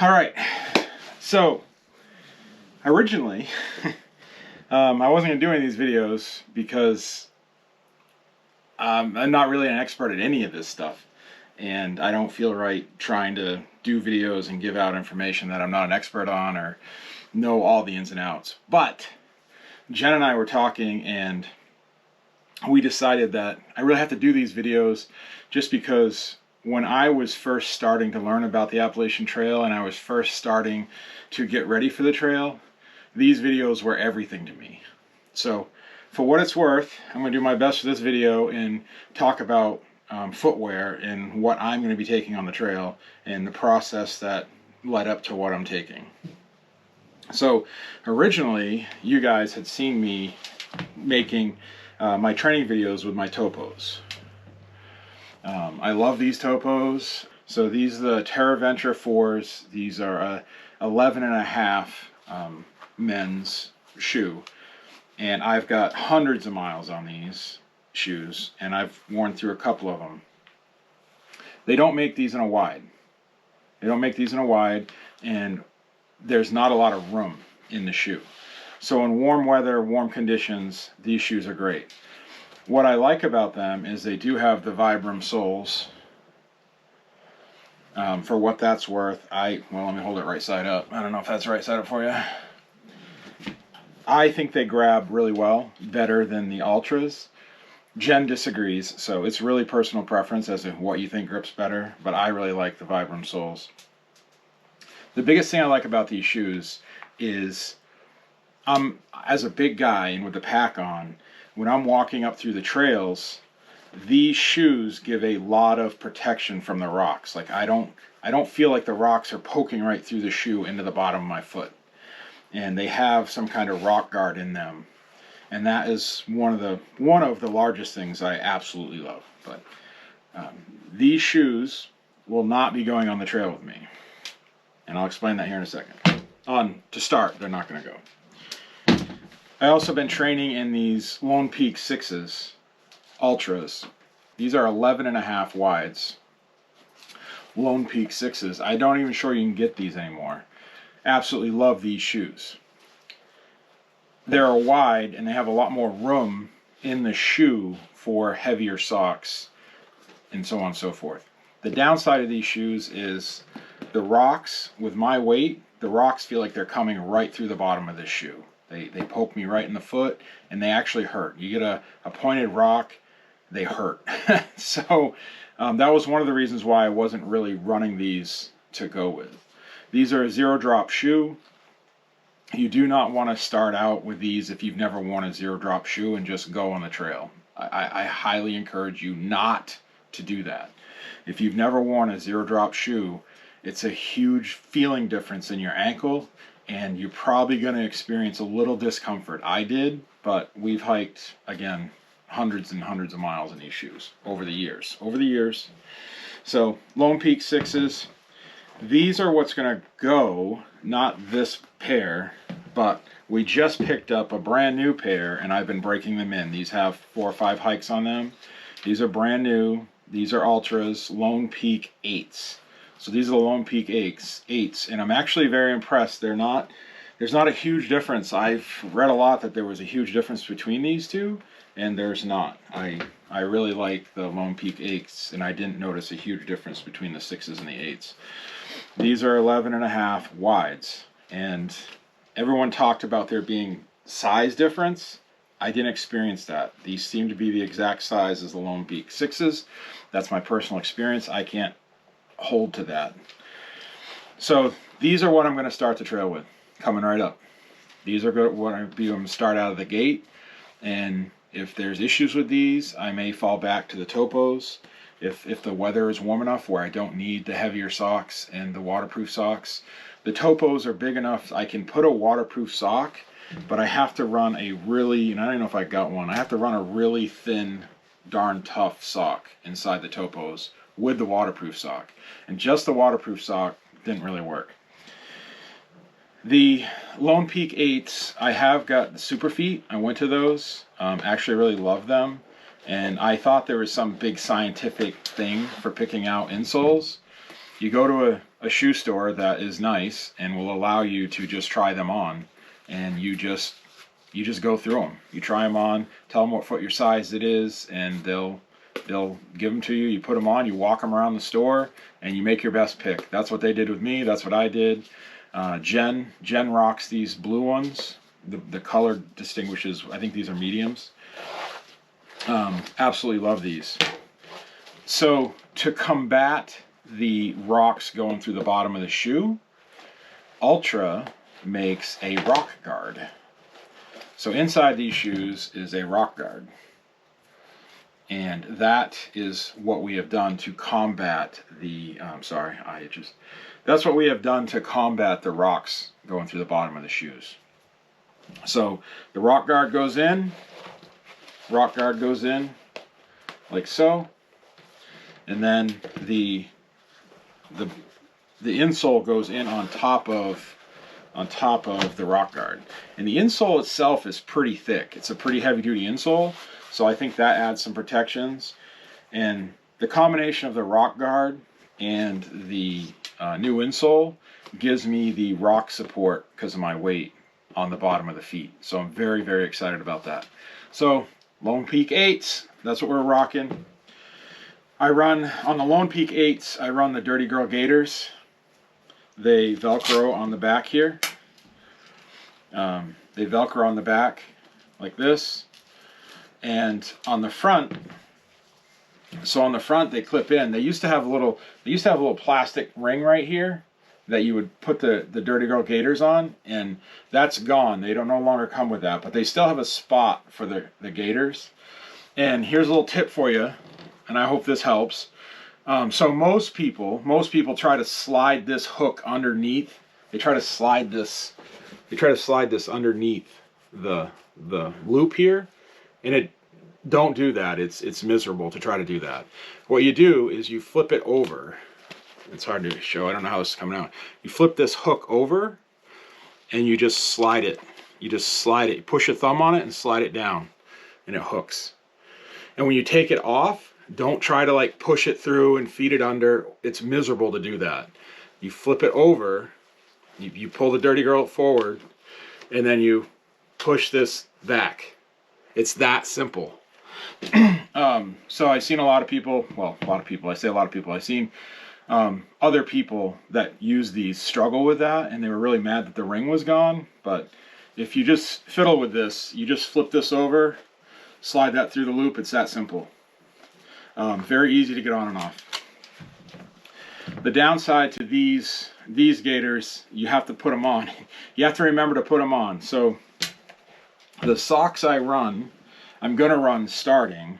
All right, so originally I wasn't going to do any of these videos because I'm not really an expert at any of this stuff, and I don't feel right trying to do videos and give out information that I'm not an expert on or know all the ins and outs. But Jen and I were talking, and we decided that I really have to do these videos just because when I was first starting to learn about the Appalachian Trail and I was first starting to get ready for the trail, these videos were everything to me. So for what it's worth, I'm going to do my best for this video and talk about footwear and what I'm going to be taking on the trail and the process that led up to what I'm taking. So originally, you guys had seen me making my training videos with my topos. I love these topos. So these are the Terra Venture 4s. These are 11.5 men's shoe. And I've got hundreds of miles on these shoes, and I've worn through a couple of them. They don't make these in a wide. They don't make these in a wide, and there's not a lot of room in the shoe. So in warm weather, warm conditions, these shoes are great. What I like about them is they do have the Vibram soles. For what that's worth, well, let me hold it right side up. I don't know if that's right side up for you. I think they grab really well, better than the Altras. Jen disagrees, so it's really personal preference as to what you think grips better, but I really like the Vibram soles. The biggest thing I like about these shoes is as a big guy and with the pack on, when I'm walking up through the trails, these shoes give a lot of protection from the rocks. Like I don't feel like the rocks are poking right through the shoe into the bottom of my foot. And they have some kind of rock guard in them. And that is one of the largest things I absolutely love. But these shoes will not be going on the trail with me. And I'll explain that here in a second. To start, they're not going to go. I also been training in these Lone Peak 6s, Altras. These are 11.5 wides. Lone Peak 6s. I don't even sure you can get these anymore. Absolutely love these shoes. They're a wide and they have a lot more room in the shoe for heavier socks and so on and so forth. The downside of these shoes is the rocks, with my weight, the rocks feel like they're coming right through the bottom of this shoe. They poke me right in the foot, and they actually hurt. You get a pointed rock, they hurt. So that was one of the reasons why I wasn't really running these to go with. These are a zero drop shoe. You do not want to start out with these if you've never worn a zero drop shoe and just go on the trail. I highly encourage you not to do that. If you've never worn a zero drop shoe, it's a huge feeling difference in your ankle, and you're probably going to experience a little discomfort. I did, but we've hiked, again, hundreds and hundreds of miles in these shoes over the years. So Lone Peak 6s. These are what's going to go, not this pair, but we just picked up a brand new pair, and I've been breaking them in. These have 4 or 5 hikes on them. These are brand new. These are Altras, Lone Peak 8s. So these are the Lone Peak 8s, and I'm actually very impressed. There's not a huge difference. I've read a lot that there was a huge difference between these two, and there's not. I really like the Lone Peak 8s, and I didn't notice a huge difference between the 6s and the 8s. These are 11.5 wides, and everyone talked about there being size difference. I didn't experience that. These seem to be the exact size as the Lone Peak 6s. That's my personal experience. I can't hold to that. So these are what I'm going to start the trail with, coming right up. These are what I'm going to start out of the gate, and if there's issues with these, I may fall back to the topos. If the weather is warm enough where I don't need the heavier socks and the waterproof socks. The topos are big enough I can put a waterproof sock, but I have to run a really, and I don't know if I got one, I have to run a really thin, darn tough sock inside the topos with the waterproof sock. And just the waterproof sock didn't really work. The Lone Peak 8s, I have got the Super Feet. I went to those. Actually really love them. And I thought there was some big scientific thing for picking out insoles. You go to a shoe store that is nice and will allow you to just try them on, and you just go through them. You try them on, tell them what foot your size it is, and they'll give them to you. You put them on, you walk them around the store, and you make your best pick. That's what they did with me. That's what I did. Jen rocks these blue ones. The color distinguishes. I think these are mediums. Absolutely love these. So to combat the rocks going through the bottom of the shoe, Altra makes a rock guard. So inside these shoes is a rock guard. And that is what we have done to combat the, that's what we have done to combat the rocks going through the bottom of the shoes. So the rock guard goes in like so, and then the insole goes in on top of the rock guard. And the insole itself is pretty thick. It's a pretty heavy duty insole, so I think that adds some protections. And the combination of the rock guard and the new insole gives me the rock support because of my weight on the bottom of the feet. So I'm very, very excited about that. So Lone Peak 8s, that's what we're rocking. I run, on the Lone Peak 8s, I run the Dirty Girl Gaiters. They Velcro on the back here. They Velcro on the back like this. And on the front, so on the front they clip in. They used to have a little plastic ring right here that you would put the Dirty Girl Gaiters on, and that's gone. They don't no longer come with that, but they still have a spot for the Gaiters. And here's a little tip for you, and I hope this helps. So most people try to slide this hook underneath. They try to slide this underneath the loop here, and don't do that. It's miserable to try to do that. What you do is you flip it over. It's hard to show. I don't know how this is coming out. You flip this hook over, and you just slide it. You push your thumb on it and slide it down, and it hooks. And when you take it off, don't try to like push it through and feed it under. It's miserable to do that. You flip it over, you pull the Dirty Girl forward, and then you push this back. It's that simple. So I've seen a lot of people, I've seen other people that use these struggle with that, and they were really mad that the ring was gone. But if you just fiddle with this, you just flip this over, slide that through the loop. It's that simple. Very easy to get on and off. The downside to these Gaiters, you have to put them on. You have to remember to put them on. So the socks I'm gonna run starting,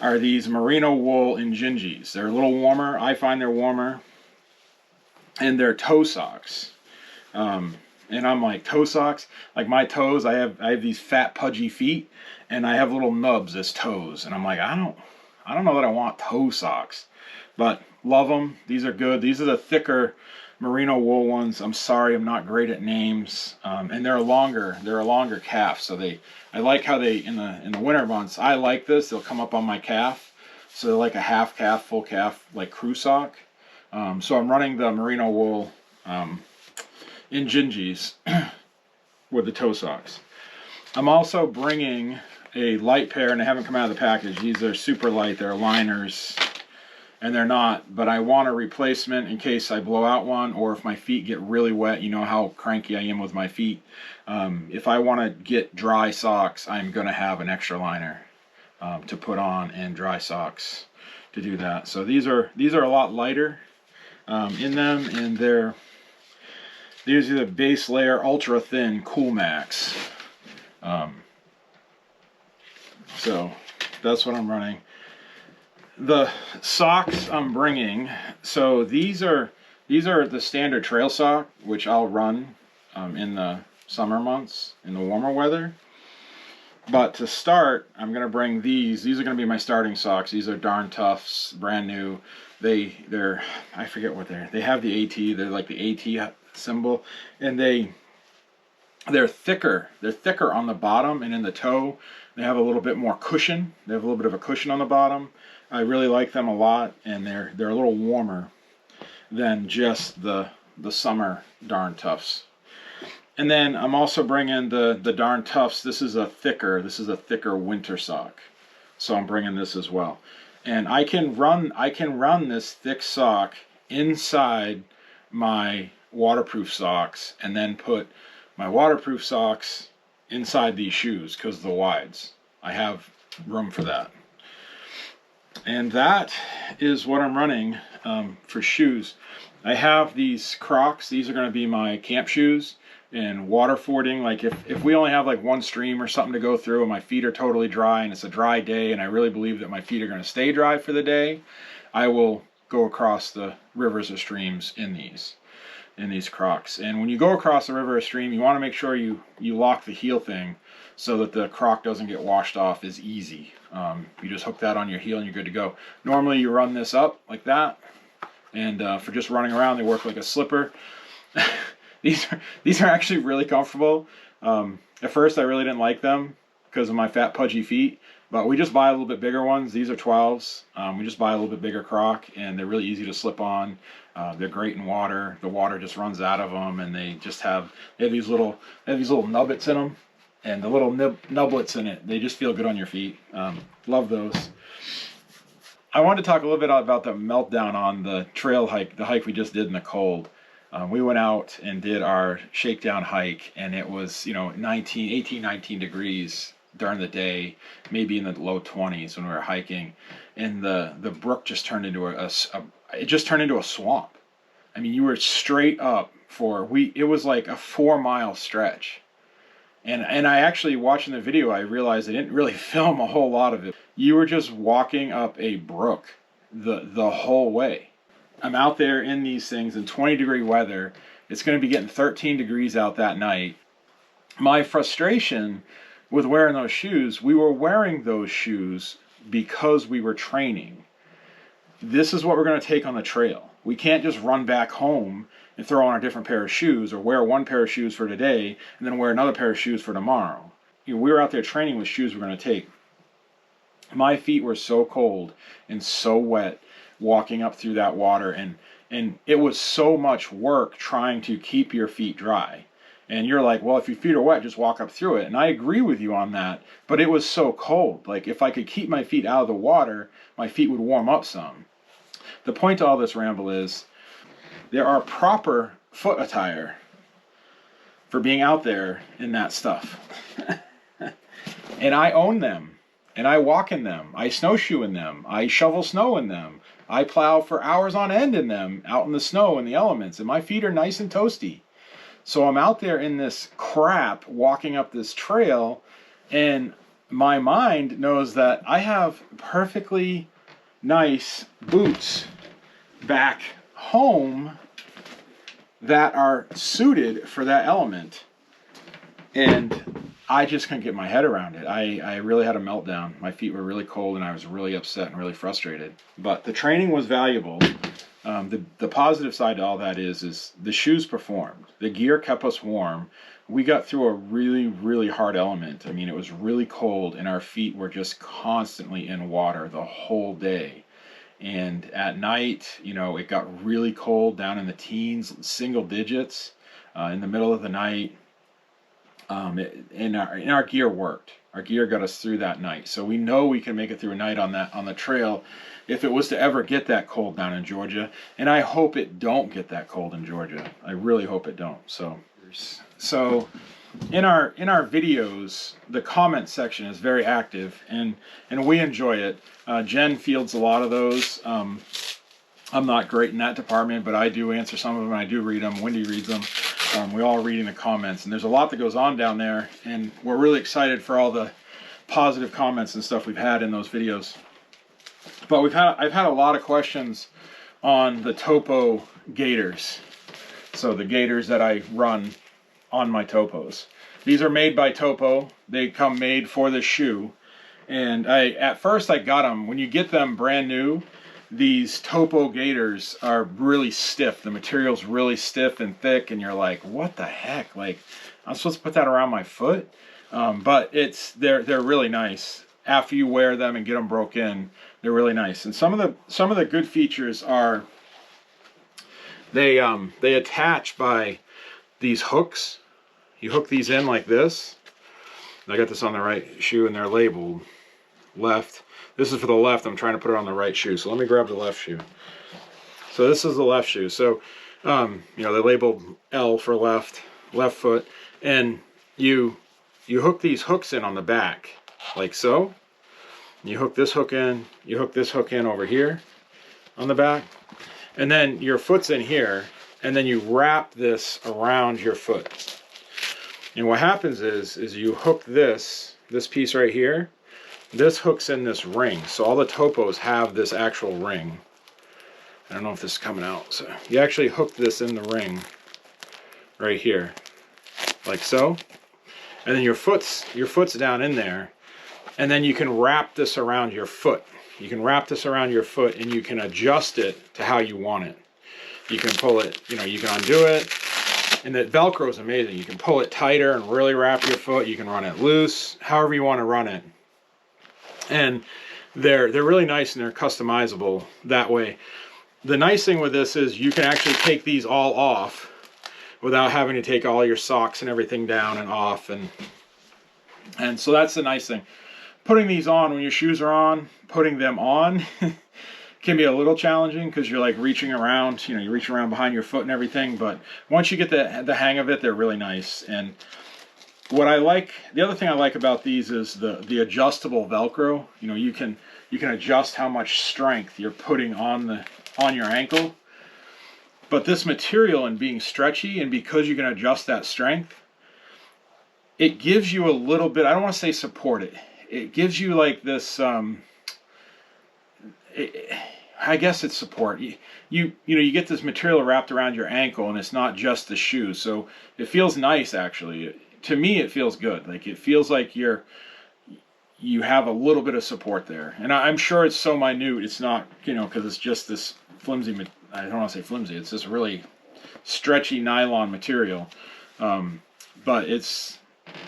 are these merino wool Injinjis. They're a little warmer. I find they're warmer. And they're toe socks. And I'm like, toe socks? Like my toes, I have these fat pudgy feet, and I have little nubs as toes. And I'm like, I don't know that I want toe socks. But love them. These are good. These are the thicker merino wool ones. I'm sorry, I'm not great at names. And they're a longer calf. So I like how they, in the winter months, I like this. They'll come up on my calf. So they're like a half calf, full calf, like crew sock. So I'm running the merino wool Injinjis with the toe socks. I'm also bringing a light pair, and they haven't come out of the package. These are super light. They're liners, and they're not. But I want a replacement in case I blow out one, or if my feet get really wet. You know how cranky I am with my feet. If I want to get dry socks, I'm going to have an extra liner to put on, and dry socks to do that. So these are a lot lighter in them, and these are the base layer ultra thin Cool Max. So that's what I'm running. The socks I'm bringing, so these are the standard trail sock, which I'll run in the summer months, in the warmer weather. But to start, I'm going to bring these. These are going to be my starting socks. These are Darn Toughs, brand new. They're I forget what they have the AT. They're like the AT symbol, and they're thicker. They're thicker on the bottom and in the toe. They have a little bit more cushion. They have a little bit of a cushion on the bottom. I really like them a lot, and they're a little warmer. than just the summer Darn Toughs. And then I'm also bringing the Darn Toughs. This is a thicker winter sock, so I'm bringing this as well. And I can run this thick sock inside my waterproof socks, and then put my waterproof socks inside these shoes because of the wides. I have room for that. And that is what I'm running for shoes. I have these Crocs. These are going to be my camp shoes. And water fording, like if we only have like one stream or something to go through and my feet are totally dry and it's a dry day and I really believe that my feet are going to stay dry for the day, I will go across the rivers or streams in these Crocs. And when you go across the river or stream, you want to make sure you lock the heel thing so that the Croc doesn't get washed off as easy. You just hook that on your heel and you're good to go. Normally you run this up like that, and for just running around, they work like a slipper. These are actually really comfortable. At first I really didn't like them because of my fat pudgy feet, but we just buy a little bit bigger ones. These are 12s. We just buy a little bit bigger Croc, and they're really easy to slip on. They're great in water. The water just runs out of them, and they have these little nubbits in them, and the little nublets in it, they just feel good on your feet. Love those. I wanted to talk a little bit about the meltdown on the trail hike, the hike we just did in the cold. We went out and did our Shakedown hike, and it was, 18, 19 degrees during the day, maybe in the low 20s when we were hiking, and the brook just turned into a swamp. I mean, you were straight up it was like a 4-mile stretch. And I actually, watching the video, I realized I didn't really film a whole lot of it. You were just walking up a brook the whole way. I'm out there in these things in 20-degree weather. It's going to be getting 13 degrees out that night. My frustration with wearing those shoes, we were wearing those shoes because we were training. This is what we're going to take on the trail. We can't just run back home and throw on a different pair of shoes, or wear one pair of shoes for today and then wear another pair of shoes for tomorrow. We were out there training with shoes we're going to take. My feet were so cold and so wet walking up through that water, and it was so much work trying to keep your feet dry. And you're like, well, if your feet are wet, just walk up through it. And I agree with you on that, but it was so cold. Like, if I could keep my feet out of the water, my feet would warm up some. The point to all this ramble is there are proper foot attire for being out there in that stuff. And I own them, and I walk in them, I snowshoe in them, I shovel snow in them, I plow for hours on end in them, out in the snow and the elements, and my feet are nice and toasty. So I'm out there in this crap walking up this trail, and my mind knows that I have perfectly nice boots back home that are suited for that element. And I just couldn't get my head around it. I really had a meltdown. My feet were really cold, and I was really upset and really frustrated. But the training was valuable. The positive side to all that is the shoes performed. The gear kept us warm. We got through a really, really hard element. I mean, it was really cold, and our feet were just constantly in water the whole day. And at night, it got really cold, down in the teens, single digits, in the middle of the night. And our gear worked. Our gear got us through that night. So we know we can make it through a night on the trail if it was to ever get that cold down in Georgia. And I hope it don't get that cold in Georgia. I really hope it don't. So in our videos, the comment section is very active, and we enjoy it. Jen fields a lot of those. I'm not great in that department, but I do answer some of them. I do read them. Wendy reads them. We all reading the comments, and there's a lot that goes on down there, and we're really excited for all the positive comments and stuff we've had in those videos. But I've had a lot of questions on the Topo Gaiters. So the Gaiters that I run on my Topos. These are made by Topo. They come made for the shoe. And at first I got them. When you get them brand new, these Topo Gaiters are really stiff. The material's really stiff and thick, and you're like, what the heck? Like, I'm supposed to put that around my foot? But they're really nice. After you wear them and get them broke in, they're really nice. And some of the good features are They attach by these hooks. You hook these in like this. I got this on the right shoe and they're labeled left. This is for the left. I'm trying to put it on the right shoe. So let me grab the left shoe. So this is the left shoe. So, you know, they labeled L for left foot. And you hook these hooks in on the back like so. You hook this hook in. You hook this hook in over here on the back. And then your foot's in here. And then you wrap this around your foot. And what happens is you hook this piece right here. This hooks in this ring. So all the topos have this actual ring. I don't know if this is coming out. So you actually hook this in the ring right here, like so. And then your foot's down in there. And then you can wrap this around your foot. You can wrap this around your foot and you can adjust it to how you want it. You can pull it, you know, you can undo it. And the Velcro is amazing. You can pull it tighter and really wrap your foot. You can run it loose, however you want to run it. And they're really nice and they're customizable that way. The nice thing with this is you can actually take these all off without having to take all your socks and everything down and off. And so that's the nice thing. Putting these on when your shoes are on, putting them on can be a little challenging because you're like reaching around, you know, you reach around behind your foot and everything. But once you get the hang of it, they're really nice. And what I like, the other thing I like about these is the adjustable Velcro. You know, you can adjust how much strength you're putting on your ankle. But this material and being stretchy, and because you can adjust that strength, it gives you a little bit, I don't want to say support it. It gives you like this, I guess it's support. You know, you get this material wrapped around your ankle and it's not just the shoe. So it feels nice actually. To me, it feels good. Like it feels like you have a little bit of support there. And I'm sure it's so minute. It's not, you know, because it's just this flimsy, I don't want to say flimsy. It's this really stretchy nylon material. But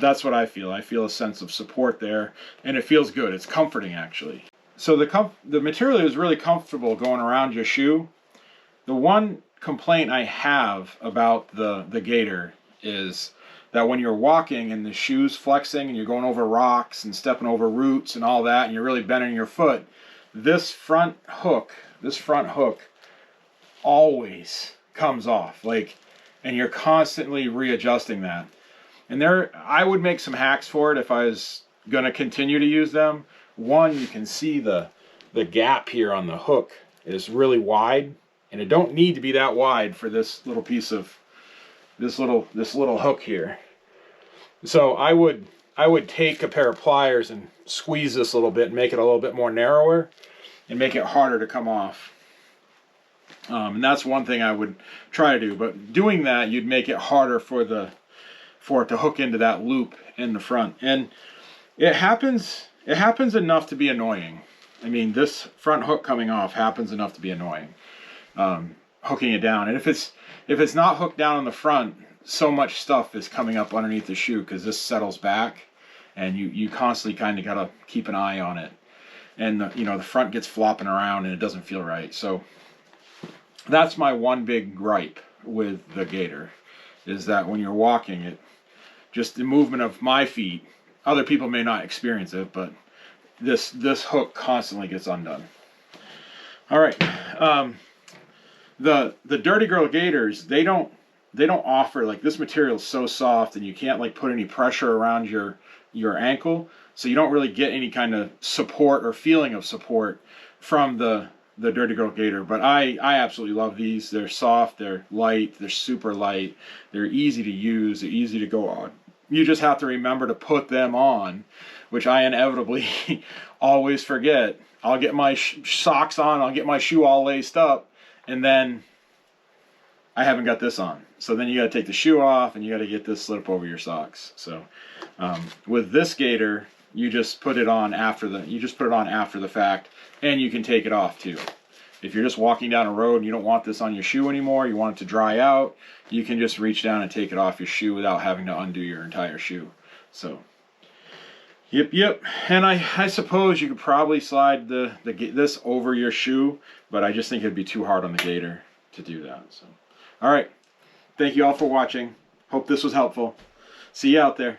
that's what I feel. I feel a sense of support there and it feels good. It's comforting actually. So the material is really comfortable going around your shoe. The one complaint I have about the Gaiter is that when you're walking and the shoe's flexing and you're going over rocks and stepping over roots and all that and you're really bending your foot, this front hook always comes off, like, and you're constantly readjusting that. And I would make some hacks for it if I was going to continue to use them. One, you can see the gap here on the hook is really wide, and it don't need to be that wide for this little piece of this little hook here. So I would take a pair of pliers and squeeze this a little bit and make it a little bit more narrower and make it harder to come off. And that's one thing I would try to do. But doing that, you'd make it harder for it to hook into that loop in the front. And it happens enough to be annoying. I mean, this front hook coming off happens enough to be annoying. Hooking it down. And if it's not hooked down on the front, so much stuff is coming up underneath the shoe because this settles back and you constantly kind of got to keep an eye on it. And the front gets flopping around and it doesn't feel right. So that's my one big gripe with the Gaiter, is that when you're walking, just the movement of my feet, other people may not experience it, but this hook constantly gets undone. All right, the Dirty Girl Gaiters, they don't offer, like, this material is so soft and you can't like put any pressure around your ankle, so you don't really get any kind of support or feeling of support from the Dirty Girl Gaiter. But I absolutely love these. They're soft, they're light, they're super light, they're easy to use, they're easy to go on. You just have to remember to put them on, which I inevitably always forget. I'll get my socks on, I'll get my shoe all laced up, and then I haven't got this on. So then you got to take the shoe off and you got to get this slip over your socks. So with this Gaiter, you just put it on after the fact, and you can take it off too. If you're just walking down a road and you don't want this on your shoe anymore, you want it to dry out, you can just reach down and take it off your shoe without having to undo your entire shoe. So, yep. And I suppose you could probably slide this over your shoe, but I just think it'd be too hard on the Gaiter to do that. So, All right. Thank you all for watching. Hope this was helpful. See you out there.